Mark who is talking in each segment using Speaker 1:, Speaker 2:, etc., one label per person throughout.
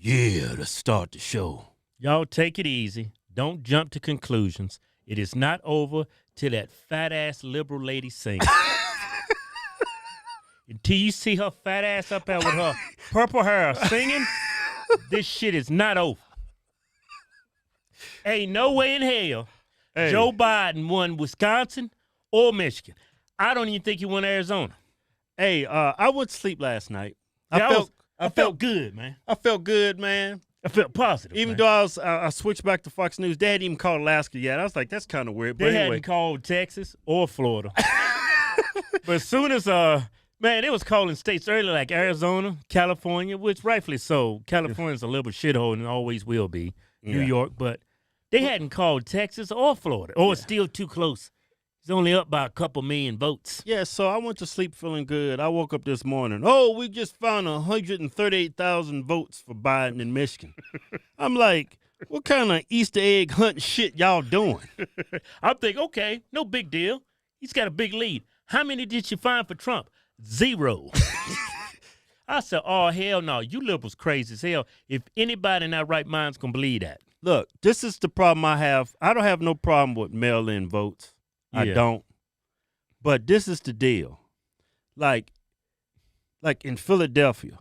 Speaker 1: Yeah, let's start the show.
Speaker 2: Y'all take it easy. Don't jump to conclusions. It is not over till that fat-ass liberal lady sings. Until you see her fat ass up there with her purple hair singing, this shit is not over. Ain't no way in hell Joe Biden won Wisconsin or Michigan. I don't even think he won Arizona.
Speaker 1: Hey, I went to sleep last night.
Speaker 2: Yeah, I felt good, man.
Speaker 1: I felt good, man.
Speaker 2: I felt positive.
Speaker 1: Even
Speaker 2: man.
Speaker 1: though I switched back to Fox News, they hadn't even called Alaska yet. I was like, that's kind of weird. But
Speaker 2: They
Speaker 1: anyway.
Speaker 2: hadn't called Texas or Florida. But as soon as man, they was calling states early like Arizona, California, which rightfully so. California's a little shithole and always will be. New York, but they hadn't called Texas or Florida. Or it's still too close. He's only up by a couple million votes.
Speaker 1: Yeah, so I went to sleep feeling good. I woke up this morning. Oh, we just found 138,000 votes for Biden in Michigan. I'm like, what kind of Easter egg hunt shit y'all doing?
Speaker 2: I'm thinking, okay, no big deal. He's got a big lead. How many did you find for Trump? 0. I said, oh, hell no. You liberals crazy as hell. If anybody in their right mind's going to believe that.
Speaker 1: Look, this is the problem I have. I don't have no problem with mail-in votes. I don't. But this is the deal. Like in Philadelphia.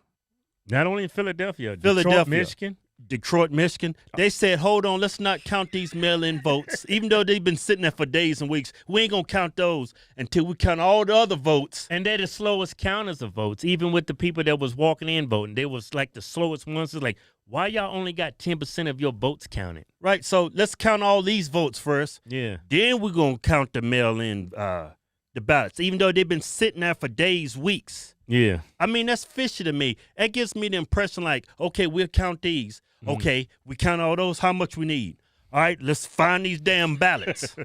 Speaker 2: Not only in Philadelphia, Detroit, Michigan.
Speaker 1: Detroit, Michigan. They said, hold on, let's not count these mail-in votes. Even though they've been sitting there for days and weeks, we ain't going to count those until we count all the other votes.
Speaker 2: And they're the slowest counters of votes, even with the people that was walking in voting. They was like the slowest ones. It's like, why y'all only got 10% of your votes counted?
Speaker 1: Right, so let's count all these votes first.
Speaker 2: Yeah.
Speaker 1: Then we're going to count the mail-in, the ballots, even though they've been sitting there for days, weeks.
Speaker 2: Yeah.
Speaker 1: I mean, that's fishy to me. That gives me the impression like, okay, we'll count these. Okay, we count all those, how much we need. All right, let's find these damn ballots.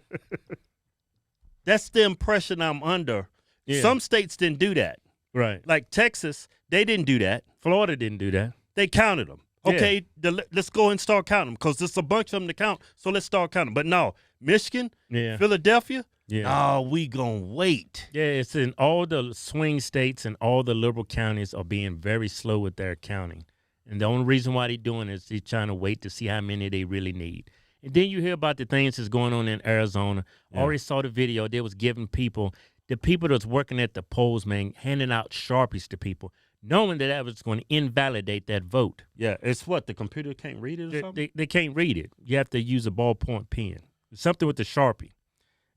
Speaker 1: That's the impression I'm under. Yeah. Some states didn't do that.
Speaker 2: Right.
Speaker 1: Like Texas, they didn't do that.
Speaker 2: Florida didn't do that.
Speaker 1: They counted them. Okay, let's go and start counting them because there's a bunch of them to count, so let's start counting them. But no, Michigan, Philadelphia, no, we gonna wait.
Speaker 2: Yeah, it's in all the swing states and all the liberal counties are being very slow with their counting. And the only reason why they're doing it is they're trying to wait to see how many they really need. And then you hear about the things that's going on in Arizona. Already saw the video. They was giving people, the people that's working at the polls, man, handing out Sharpies to people, knowing that was going to invalidate that vote.
Speaker 1: Yeah, it's what? The computer can't read it or something?
Speaker 2: They can't read it. You have to use a ballpoint pen. Something with the Sharpie.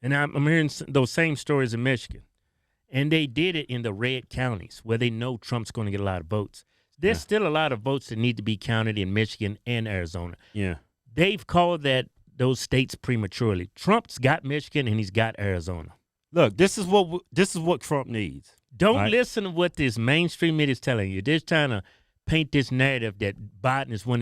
Speaker 2: And I'm hearing those same stories in Michigan. And they did it in the red counties where they know Trump's going to get a lot of votes. There's still a lot of votes that need to be counted in Michigan and Arizona.
Speaker 1: Yeah.
Speaker 2: They've called those states prematurely. Trump's got Michigan and he's got Arizona.
Speaker 1: Look, this is what Trump needs.
Speaker 2: Don't listen to what this mainstream media is telling you. They're trying to paint this narrative that Biden has won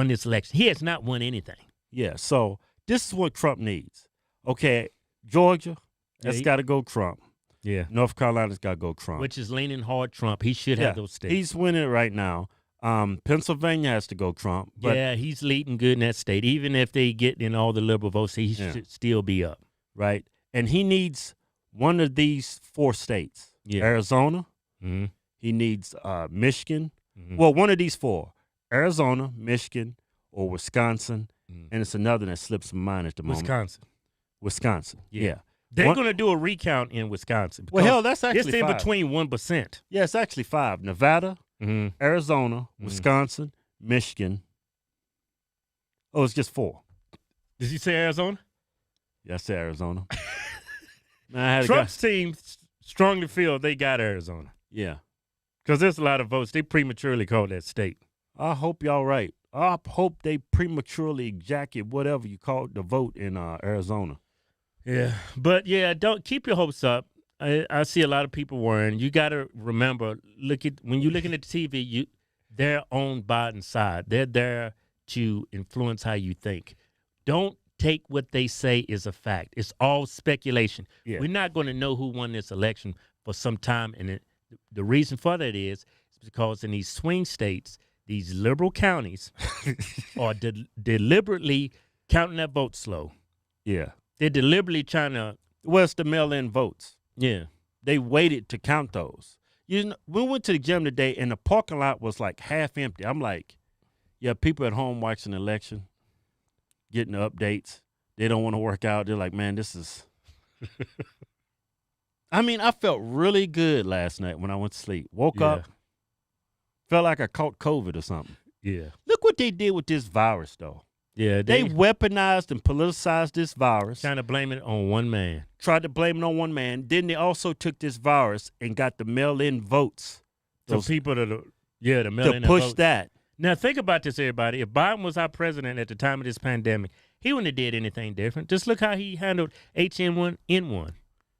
Speaker 2: this election. He has not won anything.
Speaker 1: Yeah, so this is what Trump needs. Okay, Georgia, that's got to go Trump.
Speaker 2: Yeah.
Speaker 1: North Carolina's got to go Trump.
Speaker 2: Which is leaning hard Trump. He should have those states.
Speaker 1: He's winning it right now. Pennsylvania has to go Trump. But
Speaker 2: he's leading good in that state. Even if they get in all the liberal votes, he should still be up.
Speaker 1: Right. And he needs one of these 4 states. Yeah. Arizona.
Speaker 2: Mm-hmm.
Speaker 1: He needs Michigan.
Speaker 2: Mm-hmm.
Speaker 1: Well, one of these 4. Arizona, Michigan, or Wisconsin. Mm-hmm. And it's another that slips my mind at the moment. Wisconsin. Yeah.
Speaker 2: They're going to do a recount in Wisconsin.
Speaker 1: Well, hell, that's actually
Speaker 2: it's in between 1%.
Speaker 1: Yeah, it's actually 5. Nevada, Arizona, Wisconsin, Michigan. Oh, it's just 4.
Speaker 2: Did you say Arizona?
Speaker 1: Yeah, I said Arizona. Man,
Speaker 2: Trump's team strongly feel they got Arizona.
Speaker 1: Yeah.
Speaker 2: Because there's a lot of votes. They prematurely called that state.
Speaker 1: I hope y'all right. I hope they prematurely jacket whatever you call the vote in Arizona.
Speaker 2: Yeah, but don't keep your hopes up. I see a lot of people worrying. You got to remember, when you're looking at the TV, they're on Biden's side. They're there to influence how you think. Don't take what they say as a fact. It's all speculation. Yeah. We're not going to know who won this election for some time, and the reason for that is because in these swing states, these liberal counties are deliberately counting that vote slow.
Speaker 1: Yeah.
Speaker 2: They're deliberately trying to.
Speaker 1: Well, it's the mail-in votes.
Speaker 2: Yeah.
Speaker 1: They waited to count those. We went to the gym today, and the parking lot was like half empty. I'm like, Yeah, people at home watching the election, getting the updates. They don't want to work out. They're like, man, this is. I mean, I felt really good last night when I went to sleep. Woke up, felt like I caught COVID or something.
Speaker 2: Yeah.
Speaker 1: Look what they did with this virus, though.
Speaker 2: Yeah.
Speaker 1: They weaponized and politicized this virus.
Speaker 2: Trying to blame it on one man.
Speaker 1: Tried to blame it on one man. Then they also took this virus and got the mail-in votes.
Speaker 2: So people to mail-in
Speaker 1: to push
Speaker 2: votes.
Speaker 1: that.
Speaker 2: Now, think about this, everybody. If Biden was our president at the time of this pandemic, he wouldn't have did anything different. Just look how he handled H1N1,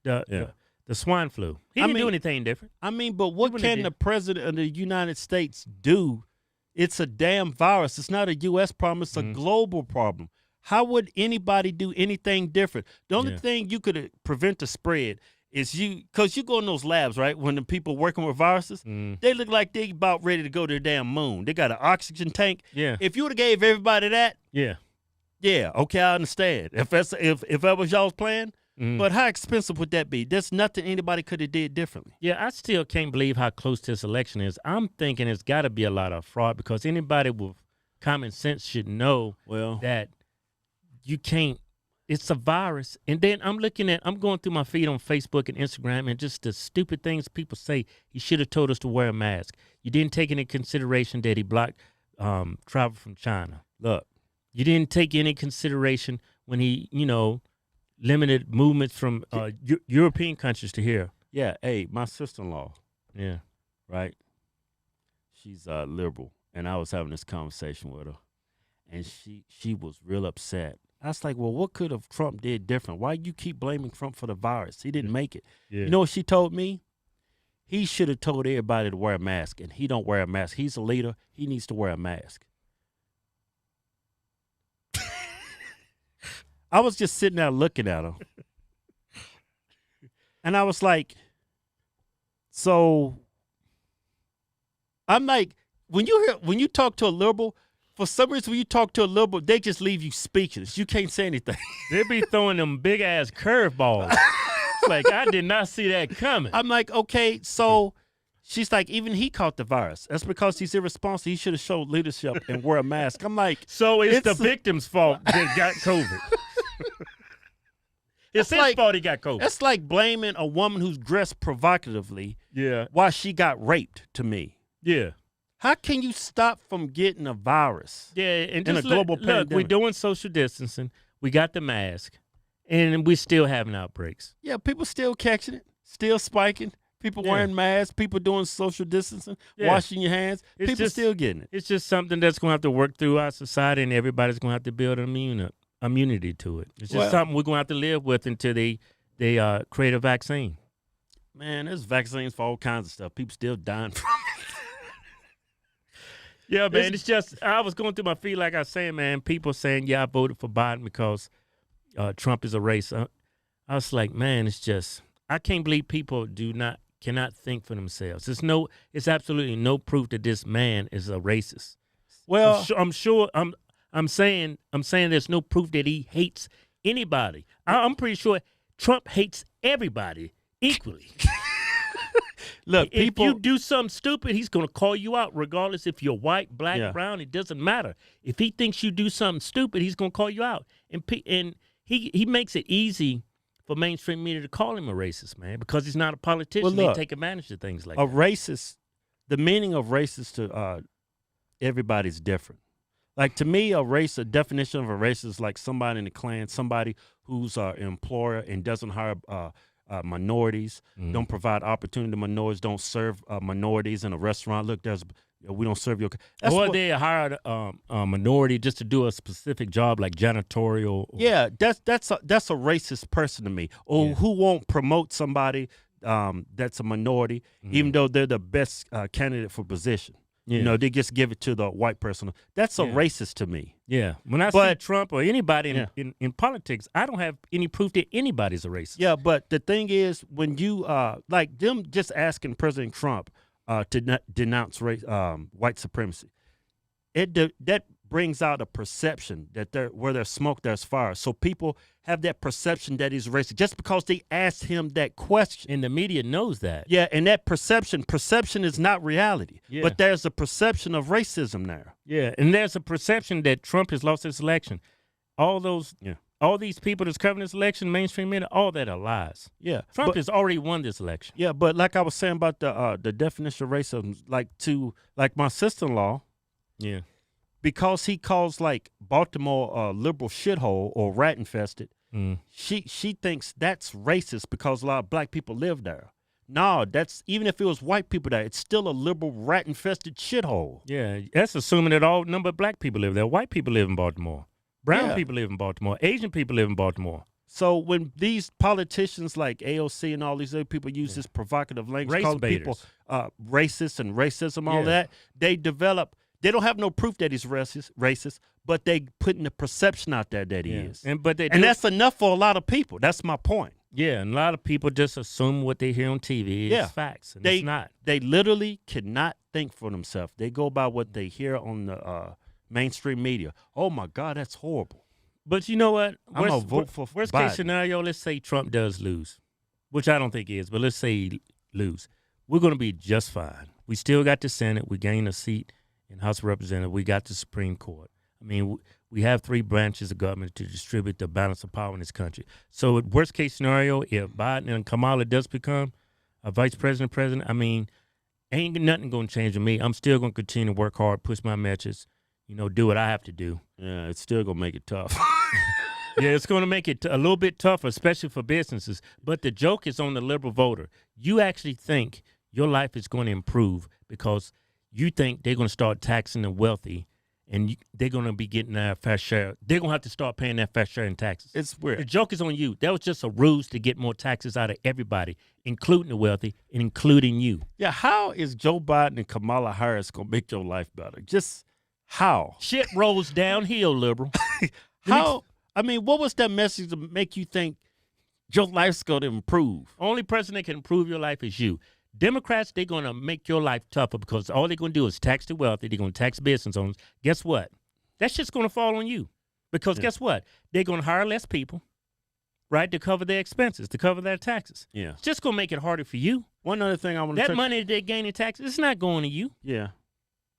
Speaker 2: the swine flu. He didn't do anything different.
Speaker 1: I mean, but what can the president of the United States do? It's a damn virus. It's not a U.S. problem. It's a global problem. How would anybody do anything different? The only thing you could prevent the spread is because you go in those labs, right, when the people working with viruses, they look like they about ready to go to the damn moon. They got an oxygen tank.
Speaker 2: Yeah.
Speaker 1: If you would have gave everybody that,
Speaker 2: yeah,
Speaker 1: okay, I understand. If that was y'all's plan, but how expensive would that be? There's nothing anybody could have did differently.
Speaker 2: Yeah, I still can't believe how close this election is. I'm thinking it's got to be a lot of fraud because anybody with common sense should know that you can't. It's a virus. And then I'm going through my feed on Facebook and Instagram and just the stupid things people say. He should have told us to wear a mask. You didn't take into consideration that he blocked travel from China.
Speaker 1: Look,
Speaker 2: you didn't take any consideration when he, limited movements from European countries to here.
Speaker 1: Yeah, hey, my sister-in-law.
Speaker 2: Yeah.
Speaker 1: Right? She's liberal. And I was having this conversation with her. And she was real upset. I was like, well, what could have Trump did different? Why you keep blaming Trump for the virus? He didn't make it. Yeah. You know what she told me? He should have told everybody to wear a mask, and he don't wear a mask. He's a leader. He needs to wear a mask. I was just sitting there looking at her. And I was like, so I'm like, when you talk to a liberal, for some reason, when you talk to a liberal, they just leave you speechless. You can't say anything.
Speaker 2: They be throwing them big-ass curveballs. It's like, I did not see that coming.
Speaker 1: I'm like, okay, so she's like, even he caught the virus. That's because he's irresponsible. He should have showed leadership and wear a mask. I'm like.
Speaker 2: So it's the victim's fault that got COVID. It's his fault he got COVID.
Speaker 1: That's like blaming a woman who's dressed provocatively while she got raped to me.
Speaker 2: Yeah.
Speaker 1: How can you stop from getting a virus?
Speaker 2: Yeah, and
Speaker 1: in a global pandemic?
Speaker 2: Look, we're doing social distancing. We got the mask, and we're still having outbreaks.
Speaker 1: Yeah, people still catching it, still spiking. People wearing masks, people doing social distancing, washing your hands. People still getting it.
Speaker 2: It's just something that's going to have to work through our society, and everybody's going to have to build an immunity to it. It's just something we're going to have to live with until they create a vaccine.
Speaker 1: Man, there's vaccines for all kinds of stuff. People still dying from it.
Speaker 2: Yeah, man, it's just, I was going through my feed like I was saying, man, people saying, I voted for Biden because Trump is a racist. I was like, man, it's just, I can't believe people cannot think for themselves. It's absolutely no proof that this man is a racist.
Speaker 1: Well,
Speaker 2: I'm saying there's no proof that he hates anybody. I'm pretty sure Trump hates everybody equally.
Speaker 1: Look,
Speaker 2: if you do something stupid, he's going to call you out, regardless if you're white, black, brown. It doesn't matter. If he thinks you do something stupid, he's going to call you out. And he makes it easy for mainstream media to call him a racist, man, because he's not a politician. They take advantage of things like that.
Speaker 1: Racist, the meaning of racist to everybody's different. Like, to me, a definition of a racist is like somebody in the Klan, somebody who's an employer and doesn't hire minorities, don't provide opportunity to minorities, don't serve minorities in a racist. Look, we don't serve your.
Speaker 2: They hired a minority just to do a specific job like janitorial.
Speaker 1: Yeah, that's a racist person to me. Or who won't promote somebody that's a minority, even though they're the best candidate for position. Yeah. They just give it to the white person. That's a racist to me.
Speaker 2: Yeah. When I see Trump or anybody in politics, I don't have any proof that anybody's a racist.
Speaker 1: Yeah, but the thing is, when you like them just asking President Trump to denounce white supremacy, that brings out a perception that where there's smoke, there's fire. So people have that perception that he's racist just because they asked him that question.
Speaker 2: And the media knows that.
Speaker 1: Yeah, and that perception is not reality.
Speaker 2: Yeah.
Speaker 1: But there's a perception of racism there.
Speaker 2: Yeah, and there's a perception that Trump has lost this election. All these people that's covering this election, mainstream media, all that are lies.
Speaker 1: Yeah.
Speaker 2: Trump has already won this election.
Speaker 1: Yeah, but like I was saying about the definition of racism, like my sister-in-law,
Speaker 2: Yeah.
Speaker 1: because he calls like Baltimore a liberal shithole or rat infested, she thinks that's racist because a lot of black people live there. No, that's even if it was white people there, it's still a liberal rat infested shithole.
Speaker 2: Yeah, that's assuming that all number of black people live there. White people live in Baltimore. Brown people live in Baltimore. Asian people live in Baltimore.
Speaker 1: So when these politicians like AOC and all these other people use this provocative language, calling people racist and racism, all that, they don't have no proof that he's racist, but they putting the perception out there that he is.
Speaker 2: And
Speaker 1: that's enough for a lot of people. That's my point.
Speaker 2: Yeah, and a lot of people just assume what they hear on TV is facts, and it's not.
Speaker 1: They literally cannot think for themselves. They go by what they hear on the mainstream media. Oh my God, that's horrible.
Speaker 2: But you know what?
Speaker 1: I'm gonna vote for
Speaker 2: worst
Speaker 1: Biden.
Speaker 2: case scenario. Let's say Trump does lose, which I don't think he is, but let's say he lose. We're going to be just fine. We still got the Senate. We gained a seat in House of Representatives. We got the Supreme Court. I mean, we have 3 branches of government to distribute the balance of power in this country. So, worst case scenario, if Biden and Kamala does become a vice president, I mean, ain't nothing going to change with me. I'm still going to continue to work hard, push my messages, do what I have to do.
Speaker 1: Yeah, it's still going to make it tough.
Speaker 2: Yeah, it's going to make it a little bit tougher, especially for businesses. But the joke is on the liberal voter. You actually think your life is going to improve because you think they're going to start taxing the wealthy, and they're going to be getting their fair share. They're going to have to start paying their fair share in taxes.
Speaker 1: It's weird.
Speaker 2: The joke is on you. That was just a ruse to get more taxes out of everybody, including the wealthy and including you.
Speaker 1: Yeah, how is Joe Biden and Kamala Harris going to make your life better? Just how?
Speaker 2: Shit rolls downhill, liberal.
Speaker 1: How? I mean, what was that message to make you think your life's going to improve?
Speaker 2: Only person that can improve your life is you. Democrats, they're going to make your life tougher because all they're going to do is tax the wealthy. They're going to tax business owners. Guess what? That shit's going to fall on you because guess what? They're going to hire less people, right, to cover their expenses, to cover their taxes.
Speaker 1: Yeah.
Speaker 2: It's just going to make it harder for you.
Speaker 1: One other thing I want to
Speaker 2: that money that they gain in taxes, it's not going to you.
Speaker 1: Yeah.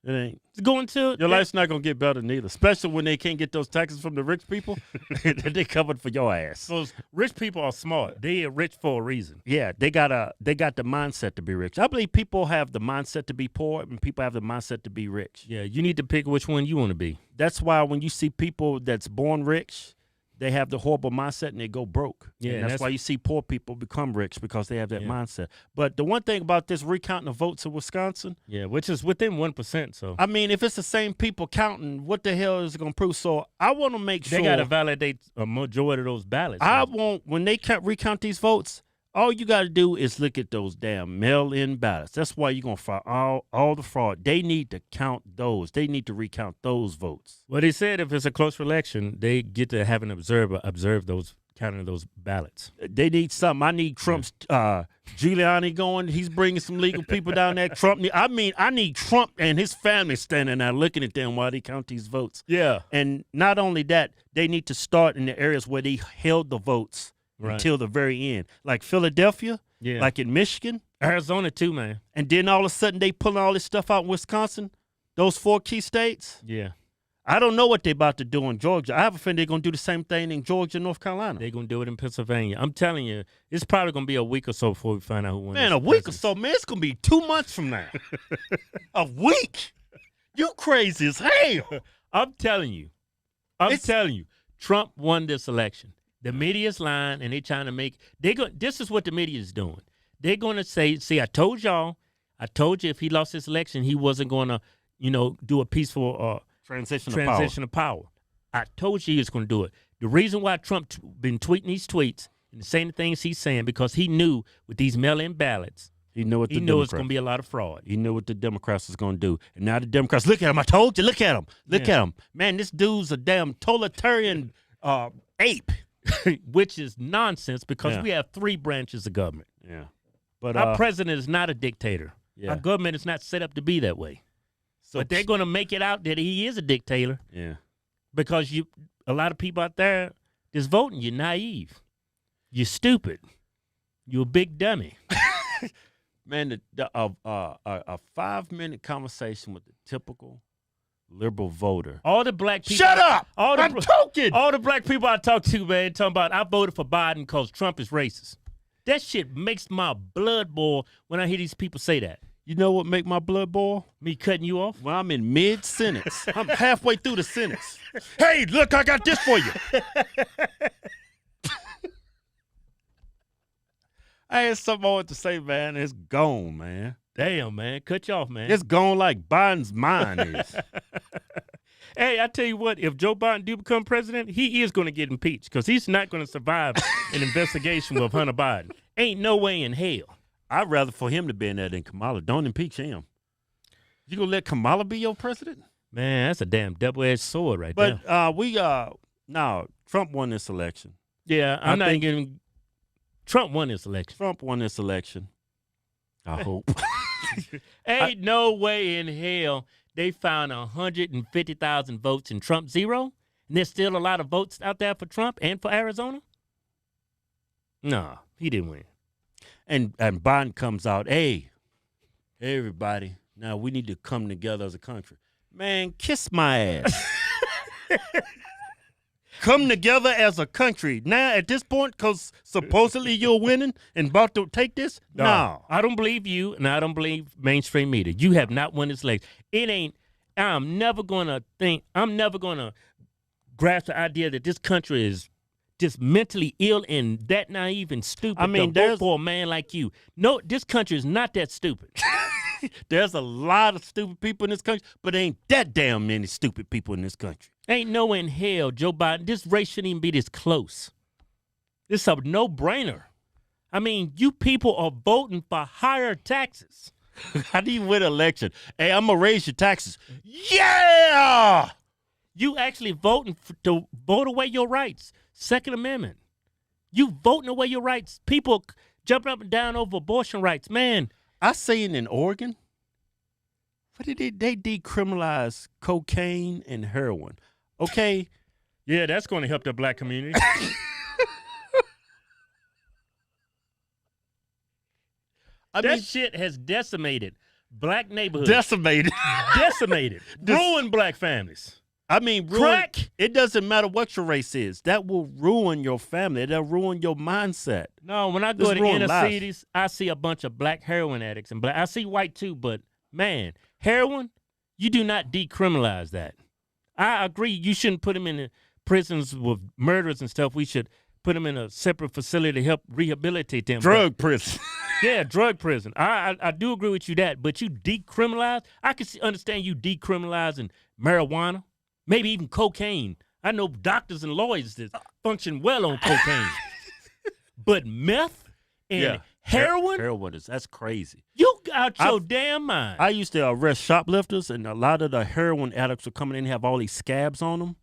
Speaker 1: It ain't.
Speaker 2: It's going to
Speaker 1: your life's not gonna get better neither, especially when they can't get those taxes from the rich people. They covered for your ass.
Speaker 2: Those rich people are smart. They are rich for a reason.
Speaker 1: Yeah, they got the mindset to be rich. I believe people have the mindset to be poor, and people have the mindset to be rich.
Speaker 2: Yeah, you need to pick which one you want to be.
Speaker 1: That's why when you see people that's born rich, they have the horrible mindset and they go broke.
Speaker 2: Yeah,
Speaker 1: and that's why you see poor people become rich because they have that mindset. But the one thing about this recounting the votes in Wisconsin,
Speaker 2: which is within 1%. So
Speaker 1: I mean, if it's the same people counting, what the hell is it going to prove? So I want to make sure
Speaker 2: they got to validate a majority of those ballots.
Speaker 1: I want when they recount these votes. All you got to do is look at those damn mail-in ballots. That's why you're going to find all the fraud. They need to count those. They need to recount those votes.
Speaker 2: Well, they said if it's a close election, they get to have an observer observe those counting those ballots.
Speaker 1: They need something. I need Trump's Giuliani going. He's bringing some legal people down there. I need Trump and his family standing there looking at them while they count these votes.
Speaker 2: Yeah.
Speaker 1: And not only that, they need to start in the areas where they held the votes. Right. Until the very end. Like Philadelphia, like in Michigan.
Speaker 2: Arizona too, man.
Speaker 1: And then all of a sudden they pulling all this stuff out in Wisconsin, those 4 key states.
Speaker 2: Yeah.
Speaker 1: I don't know what they're about to do in Georgia. I have a feeling they're going to do the same thing in Georgia and North Carolina.
Speaker 2: They're going to do it in Pennsylvania. I'm telling you, it's probably going to be a week or so before we find out who won.
Speaker 1: Man, a week or so, man. It's going to be 2 months from now. A week? You crazy as hell.
Speaker 2: I'm telling you. Trump won this election. The media's lying, and they're trying to make this is what the media is doing. They're going to say, see, I told you if he lost this election, he wasn't going to, do a peaceful transition of power. I told you he was going to do it. The reason why Trump been tweeting these tweets and saying the things he's saying, because he knew with these mail-in ballots, he knew it's going to be a lot of fraud.
Speaker 1: He knew what the Democrats was going to do. And now the Democrats, look at him. I told you, look at him. Look at him. Man, this dude's a damn totalitarian ape.
Speaker 2: Which is nonsense because we have 3 branches of government.
Speaker 1: Yeah. But
Speaker 2: our president is not a dictator.
Speaker 1: Yeah.
Speaker 2: Our government is not set up to be that way.
Speaker 1: So
Speaker 2: but they're going to make it out that he is a dictator
Speaker 1: yeah.
Speaker 2: because a lot of people out there that's voting, you're naive. You're stupid. You're a big dummy.
Speaker 1: Man, a 5-minute conversation with the typical liberal voter.
Speaker 2: All the black people.
Speaker 1: Shut up! I'm talking!
Speaker 2: All the black people I talk to, man, talking about I voted for Biden because Trump is racist. That shit makes my blood boil when I hear these people say that.
Speaker 1: You know what make my blood boil?
Speaker 2: Me cutting you off?
Speaker 1: When I'm in mid-sentence. I'm halfway through the sentence. Hey, look, I got this for you. I had something I want to say, man. It's gone, man.
Speaker 2: Damn, man. Cut you off, man.
Speaker 1: It's gone like Biden's mind is.
Speaker 2: Hey, I tell you what, if Joe Biden do become president, he is going to get impeached because he's not going to survive an investigation with Hunter Biden. Ain't no way in hell.
Speaker 1: I'd rather for him to be in there than Kamala. Don't impeach him. You going to let Kamala be your president?
Speaker 2: Man, that's a damn double-edged sword right there.
Speaker 1: But no, Trump won this election.
Speaker 2: Yeah, I'm not getting. Trump won this election.
Speaker 1: Trump won this election. I hope.
Speaker 2: Ain't no way in hell they found 150,000 votes and Trump 0, and there's still a lot of votes out there for Trump and for Arizona? No, he didn't win.
Speaker 1: And Biden comes out, hey, everybody, now we need to come together as a country. Man, kiss my ass. Come together as a country. Now, at this point, because supposedly you're winning and about to take this? No.
Speaker 2: I don't believe you, and I don't believe mainstream media. You have not won this election. I'm never going to grasp the idea that this country is just mentally ill and that naive and stupid to vote for a man like you. No, this country is not that stupid.
Speaker 1: There's a lot of stupid people in this country, but ain't that damn many stupid people in this country.
Speaker 2: Ain't no in hell, Joe Biden. This race shouldn't even be this close. This is a no-brainer. I mean, you people are voting for higher taxes.
Speaker 1: How do you win an election? Hey, I'm going to raise your taxes. Yeah!
Speaker 2: You actually voting to vote away your rights. Second Amendment. You voting away your rights. People jumping up and down over abortion rights. Man.
Speaker 1: I seen in Oregon, what did they decriminalize cocaine and heroin. Okay?
Speaker 2: Yeah, that's going to help the black community. That shit has decimated black neighborhoods.
Speaker 1: Decimated.
Speaker 2: Ruined black families.
Speaker 1: I mean,
Speaker 2: crack.
Speaker 1: It doesn't matter what your race is. That will ruin your family. That'll ruin your mindset.
Speaker 2: No, when I go to inner cities, I see a bunch of black heroin addicts. And I see white too, but, man, heroin, you do not decriminalize that. I agree you shouldn't put them in the prisons with murderers and stuff. We should put them in a separate facility to help rehabilitate them.
Speaker 1: Drug prison.
Speaker 2: Yeah, drug prison. I do agree with you that, but you decriminalize? I can understand you decriminalizing marijuana. Maybe even cocaine. I know doctors and lawyers that function well on cocaine. But meth and heroin?
Speaker 1: Heroin that's crazy.
Speaker 2: You out your damn mind.
Speaker 1: I used to arrest shoplifters, and a lot of the heroin addicts were coming in and have all these scabs on them.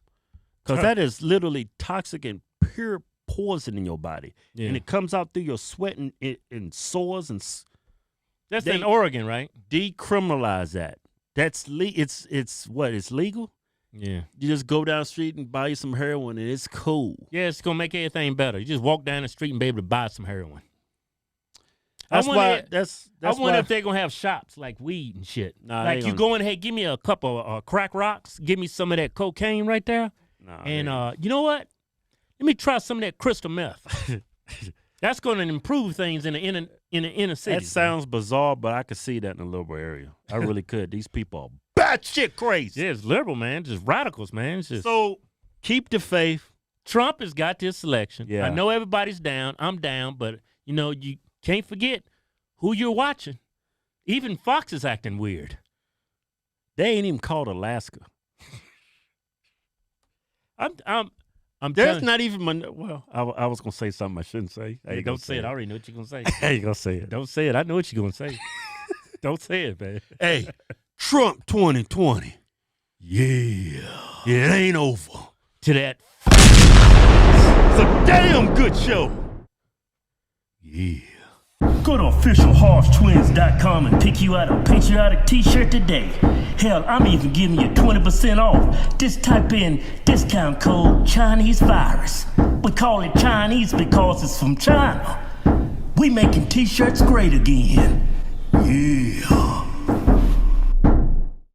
Speaker 1: Because that is literally toxic and pure poison in your body. Yeah. And it comes out through your sweat and sores.
Speaker 2: That's in Oregon, right?
Speaker 1: Decriminalize that. It's legal?
Speaker 2: Yeah.
Speaker 1: You just go down the street and buy you some heroin, and it's cool.
Speaker 2: Yeah, it's going to make everything better. You just walk down the street and be able to buy some heroin.
Speaker 1: I wonder
Speaker 2: if they're going to have shops like weed and shit.
Speaker 1: Nah,
Speaker 2: like you go in, hey, give me a couple of crack rocks. Give me some of that cocaine right there.
Speaker 1: Nah,
Speaker 2: and you know what? Let me try some of that crystal meth. That's going to improve things in the inner city.
Speaker 1: That sounds bizarre, but I could see that in the liberal area. I really could. These people are batshit crazy.
Speaker 2: Yeah, it's liberal, man. Just radicals, man.
Speaker 1: So keep the faith.
Speaker 2: Trump has got this election.
Speaker 1: Yeah.
Speaker 2: I know everybody's down. I'm down, but you can't forget who you're watching. Even Fox is acting weird.
Speaker 1: They ain't even called Alaska.
Speaker 2: There's
Speaker 1: not even I was gonna say something I shouldn't say.
Speaker 2: Hey, don't say it. I already know what you're gonna say.
Speaker 1: How you gonna say it?
Speaker 2: Don't say it. I know what you're gonna say. Don't say it, man.
Speaker 1: Hey, Trump 2020.
Speaker 2: Yeah.
Speaker 1: It ain't over.
Speaker 2: To that.
Speaker 1: It's a damn good show.
Speaker 2: Yeah.
Speaker 1: Go to officialhorsetwins.com and pick you out a patriotic t-shirt today. Hell, I'm even giving you 20% off. Just type in discount code Chinese Virus. We call it Chinese because it's from China. We making t-shirts great again. Yeah.